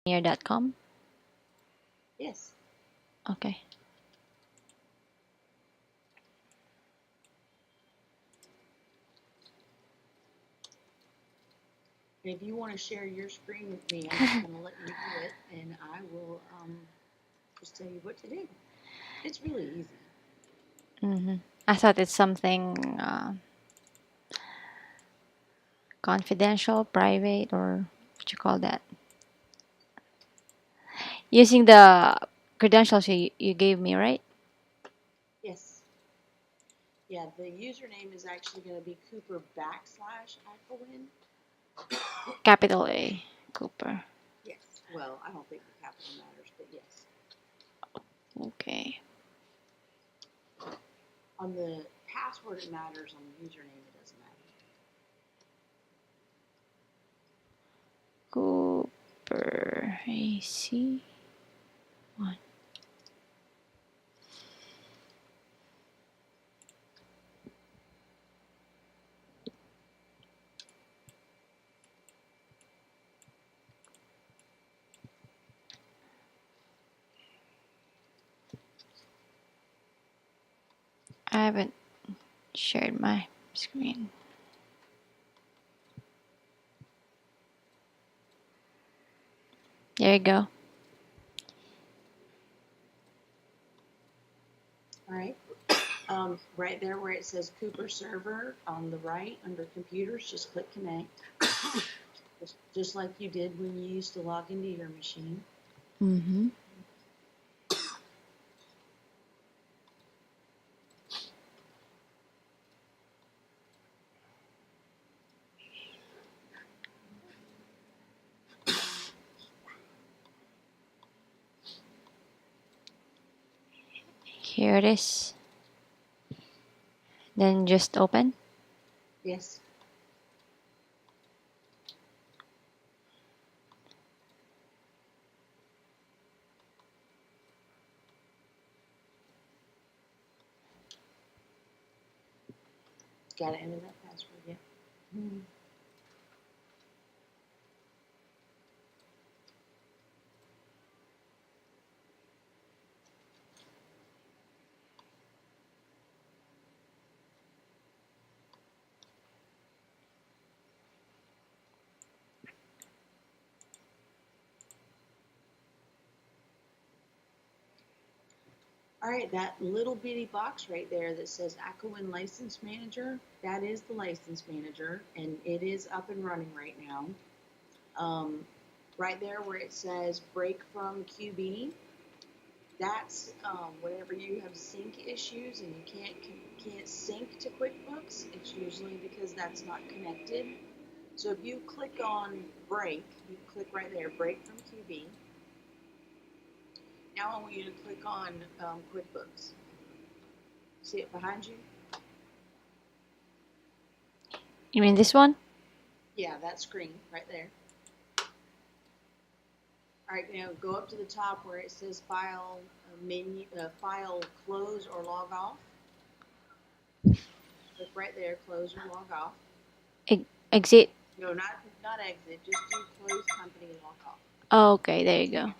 Here.com. Yes. Okay. And if you want to share your screen with me, I'm just going to let you do it, and I will just tell you what to do. It's really easy. I thought it's something confidential, private, or what you call that. Using the credentials you gave me, right? Yes. Yeah, the username is actually going to be Cooper /Acowin. Capital A, Cooper. Yes. Well, I don't think the capital matters, but yes. Okay. On the password it matters, on the username it doesn't matter. Cooper AC 1. I haven't shared my screen. There you go. All right. Right there where it says Cooper server on the right under computers, just click connect. Just like you did when you used to log into your machine. Mm-hmm. Here it is. Then just open. Yes. Got to enter that password, yeah. Mm-hmm. All right, that little bitty box right there that says Acowin License Manager, that is the license manager, and it is up and running right now. Right there where it says break from QB, that's whenever you have sync issues and you can't sync to QuickBooks, it's usually because that's not connected. So if you click on break, you click right there, break from QB. Now I want you to click on QuickBooks. See it behind you? You mean this one? Yeah, that screen right there. All right, now go up to the top where it says file menu, file close or log off. Click right there, close or log off. Exit. No, not exit. Just do close company and log off. Oh, okay, there you go.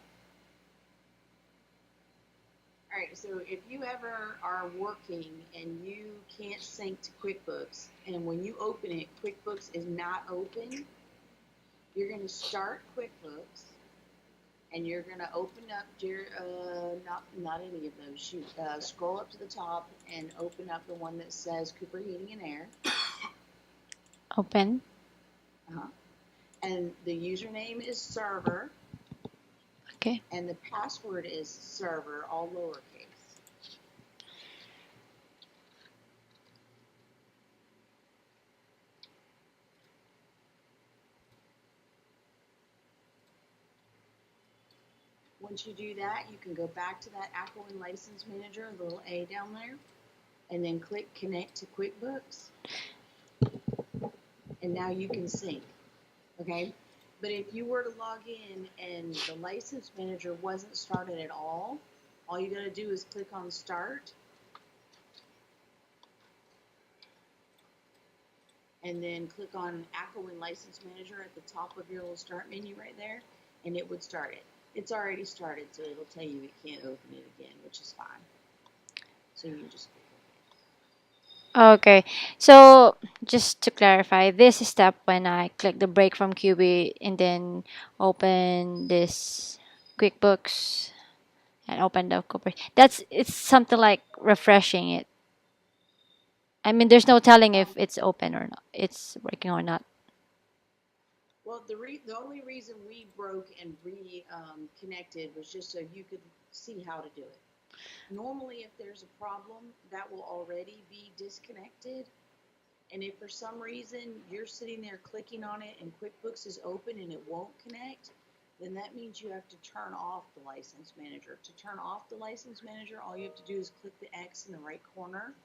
All right, so if you ever are working and you can't sync to QuickBooks, and when you open it, QuickBooks is not open, you're going to start QuickBooks, and you're going to open up not any of those. Shoot, scroll up to the top and open up the one that says Cooper Heating and Air. Open. And the username is server. Okay. And the password is server, all lowercase. Once you do that, you can go back to that Acowin License Manager, the little A down there, and then click Connect to QuickBooks. And now you can sync, okay? But if you were to log in and the License Manager wasn't started at all you got to do is click on Start, and then click on Acowin License Manager at the top of your little Start menu right there, and it would start it. It's already started, so it'll tell you it can't open it again, which is fine. So you just click Okay. So just to clarify, this step when I click the break from QB and then open this QuickBooks and open the corporate. That's it's something like refreshing it. I mean, there's no telling OK. if it's open or not. It's working or not. Well, the only reason we broke and reconnected was just so you could see how to do it. Normally, if there's a problem, that will already be disconnected. And if for some reason you're sitting there clicking on it and QuickBooks is open and it won't connect, then that means you have to turn off the license manager. To turn off the license manager, all you have to do is click the X in the right corner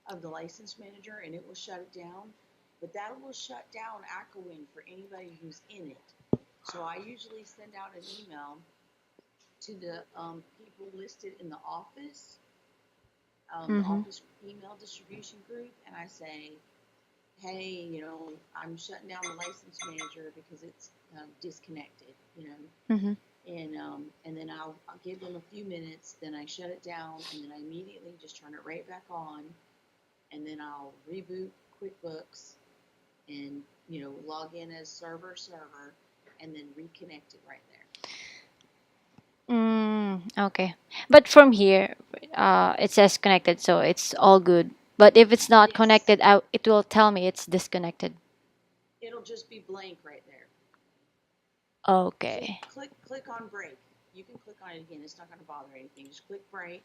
of the license manager and it will shut it down. But that will shut down Acowin for anybody who's in it. So I usually send out an email to the people listed in the Mm-hmm. office email distribution group, and I say, hey, I'm shutting down the license manager because it's disconnected. Mm-hmm. And then I'll give them a few minutes, then I shut it down, and then I immediately just turn it right back on, and then I'll reboot QuickBooks and log in as server, and then reconnect it right there. Okay. But from here, it says connected, so it's all good. But if it's not Yes, connected, it will tell me it's disconnected. it'll just be blank right there. See, Okay. click on break. You can click on it again. It's not going to bother anything. Just click break.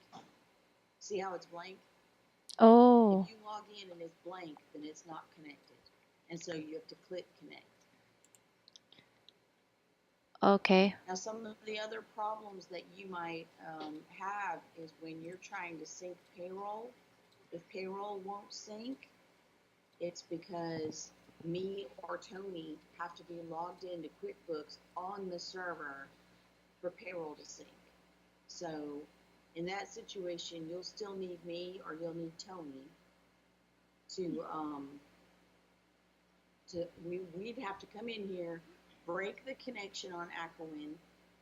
See how it's blank? If Oh, you log in and it's blank, then it's not connected. And so you have to click connect. okay. Now, some of the other problems that you might have is when you're trying to sync payroll. If payroll won't sync, it's because me or Tony have to be logged into QuickBooks on the server for payroll to sync. So in that situation, you'll still need me or you'll need Tony to we'd have to come in here, break the connection on Acowin,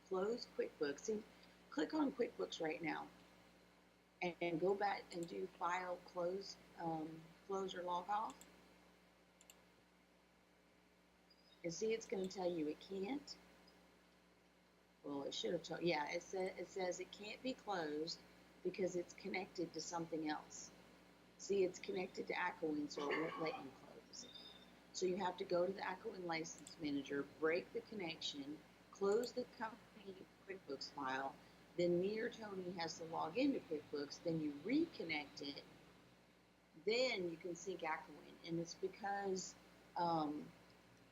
close QuickBooks. See, click on QuickBooks right now and go back and do file close or log off. And see, it's going to tell you it can't. Well, it should have told. Yeah, it says it can't be closed because it's connected to something else. See, it's connected to Acowin, so it won't let you close. So you have to go to the Acowin License Manager, break the connection, close the company QuickBooks file. Then me or Tony has to log into QuickBooks. Then you reconnect it. Then you can sync Acowin, and it's because um,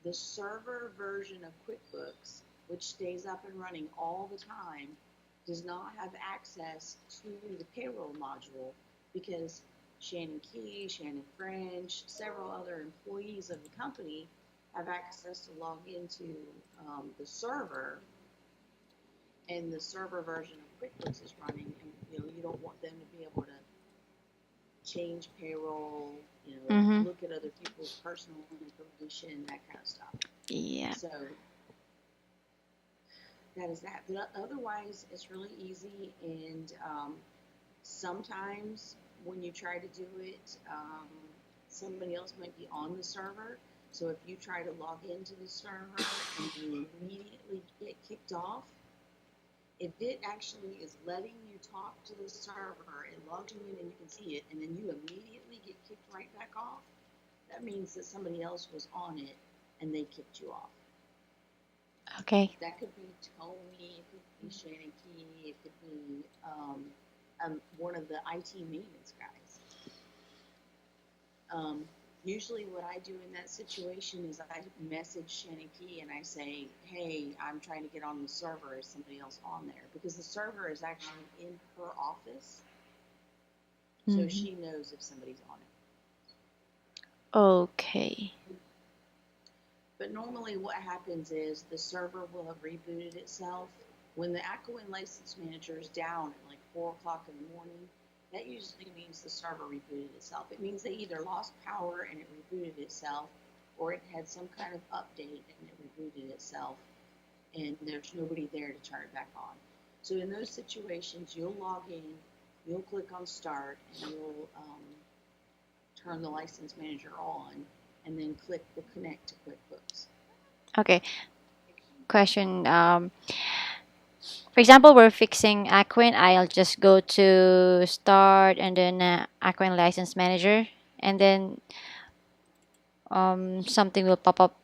the server version of QuickBooks, which stays up and running all the time, does not have access to the payroll module because Shannon Key, Shannon French, several other employees of the company have access to log into the server, and the server version of QuickBooks is running, and you don't want them to be able to change payroll, Mm-hmm. look at other people's personal information, that kind of stuff. Yeah. So that is that. But otherwise, it's really easy. And sometimes when you try to do it, somebody else might be on the server. So if you try to log into the server and you immediately get kicked off, if it actually is letting you talk to the server, it logs you in and you can see it, and then you immediately get kicked right back off, that means that somebody else was on it and they kicked you off. Okay. That could be Tony, it could be Shannon Key, it could be one of the IT maintenance guys. Usually, what I do in that situation is I message Shannon Key and I say, "Hey, I'm trying to get on the server. Is somebody else on there?" Because the server is actually in her office, so Mm-hmm. she knows if somebody's on it. Okay. But normally what happens is the server will have rebooted itself. When the Acowin license manager is down at like 4 o'clock in the morning, that usually means the server rebooted itself. It means they either lost power and it rebooted itself, or it had some kind of update and it rebooted itself. and there's nobody there to turn it back on. So in those situations, you'll log in, you'll click on start, and you'll turn the license manager on, and then click the connect to QuickBooks. Okay. Question. For example, we're fixing Acowin. I'll just go to start and then Acowin license manager, and then something will pop up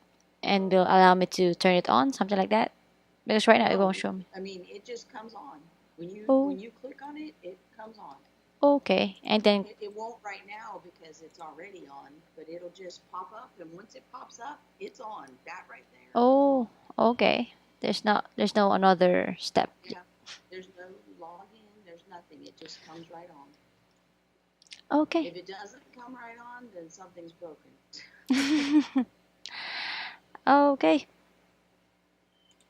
and will allow me to turn it on, something like that. Because right now it No, won't show me. I mean it just comes on when you Oh, when you click on it. It comes on. okay. And then It won't right now because it's already on, but it'll just pop up, and once it pops up, it's on. That right there is oh, on. okay. There's no another step. Yeah, there's no login, there's nothing. It just comes right on. Okay. If it doesn't come right on, then something's broken. Okay.